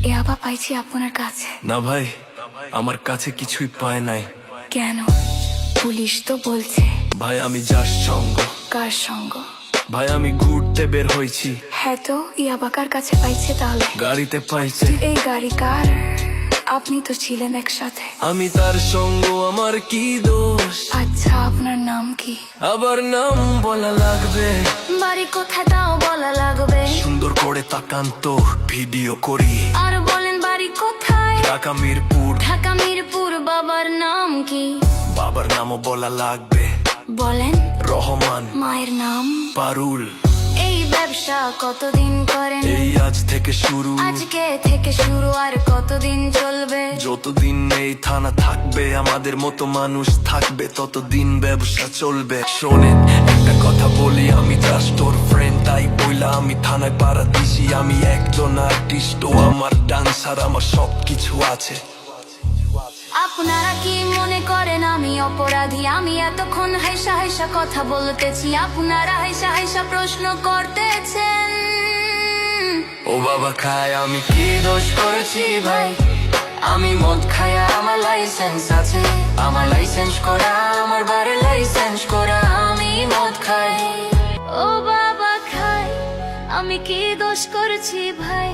ইয়াবা পাইছি আপনার কাছে। না ভাই, আমার কাছে কিছুই পায় নাই। কেন? পুলিশ তো বলছে। ভাই আমি যার সঙ্গ। কার সঙ্গ? ভাই আমি ঘুরতে বের হয়েছি। হ্যাঁ তো ইয়াবা কার কাছে পাইছে তাহলে? গাড়িতে পাইছে। এই গাড়ি কার? আপনি তো ছিলেন একসাথে। আমি তার সঙ্গ, আমার কি দোষ? আচ্ছা আপনার নাম কি? আবার নাম বলা লাগবে? বাড়ি কোথায় তাও বলা লাগবে? সুন্দর করে তাকান তো, ভিডিও করি। আর বলেন বাড়ি কোথায়? ঢাকা মিরপুর। ঢাকা মিরপুর। বাবার নাম কি? বাবার নামও বলা লাগবে। বলেন। রহমান। মায়ের নাম? পারুল। এই ব্যবসা কতদিন করেন? এই আজ থেকে শুরু। আজকে থেকে শুরু, আর কতদিন চলবে? যতদিন এই থানা থাকবে, আমাদের মতো মানুষ থাকবে, ততদিন ব্যবসা চলবে। শোনেন একটা কথা বলি, আমি জাস্ট ওর ফ্রেন্ড, তাই বইলা আমি থানায় পাড়া দিছি। আমি একজন আর্টিস্ট, ও আমার ডান্সার, আমার সবকিছু আছে। আপনারা কি মনে করেন আমি অপরাধী? আমি এতক্ষণ হাইসা হাইসা কথা বলতেছি, আপনারা হাইসা হাইসা প্রশ্ন করতেছেন। ও বাবা খায়, আমি কি দোষ করেছি ভাই? আমি মদ খাই, আমার লাইসেন্স আছে। আমার লাইসেন্স করা, আমার বাড়ির লাইসেন্স করা। আমি মদ খাই। ও বাবা খাই, আমি কি দোষ করেছি ভাই?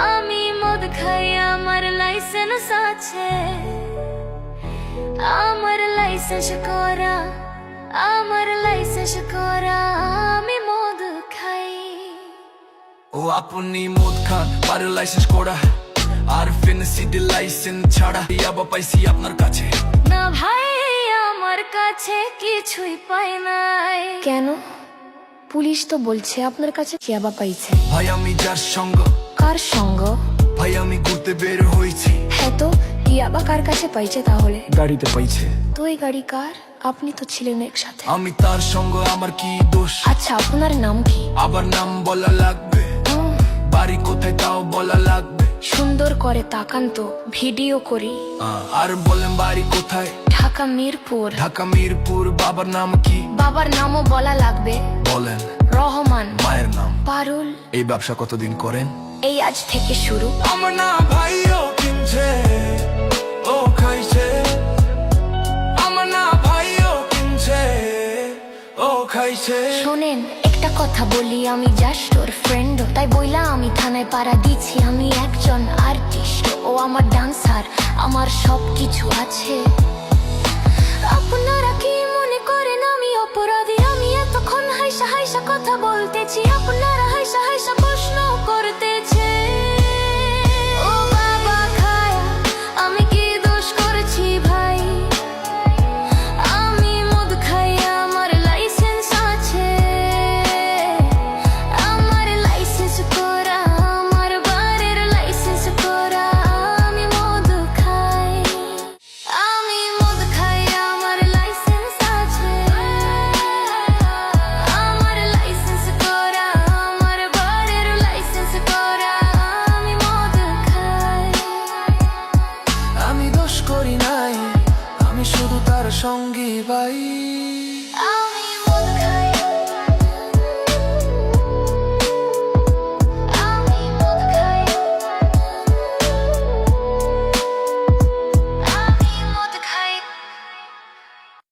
আমি মদ খাই, আমার লাইসেন্স আছে। আমার লাইসেন্স করা, আমার লাইসেন্স করা। আমি মদ খাই। ও আপনি মদ খান, বাড়ির লাইসেন্স করা, আর ফেন্সিডি লাইসেন্স ছাড়া ইয়াবা পাইছি আপনার কাছে। না ভাই, আমার কাছে কিছুই পাই নাই। কেন? পুলিশ তো বলছে আপনার কাছে ইয়াবা পাইছে। ভাই আমি যার সঙ্গ। কার সঙ্গ? ভাই আমি ঘুরতে বের হয়েছি। হ্যাঁ তো ইয়াবা কার কাছে পাইছে তাহলে? গাড়িতে পাইছে। তো এই গাড়ি কার? আপনি তো ছিলেন একসাথে। আমি তার সঙ্গ, আমার কি দোষ? আচ্ছা আপনার নাম কি? আবার নাম বলা লাগবে? বাড়ি কোথায় তাও বলা লাগবে? সুন্দর করে তাকান তো, ভিডিও করি। আর বলেন বাড়ি কোথায়? ঢাকা মিরপুর। ঢাকা মিরপুর। বাবার নাম কি? বাবার নামও বলা লাগবে। বলেন। রহমান। মায়ের নাম? পারুল। এই ব্যবসা কতদিন করেন? এই আজ থেকে শুরু। আমার না ভাই, ও কিনছে, ও খাইছে। আমার না ভাই, ও কিনছে, ও খাইছে। শোনেন একটা কথা বলি, আমি জাস্ট ওর ফ্রেন্ড, তাই বইলা আমি থানায় পাড়া দিচ্ছি। আমি একজন আর্টিস্ট, ও আমার ডান্সার, আমার সবকিছু আছে। আপনারা কি মনে করেন আমি অপরাধী? আমি এতক্ষণ হাইসা হাইসা কথা বলতেছি, আপনারা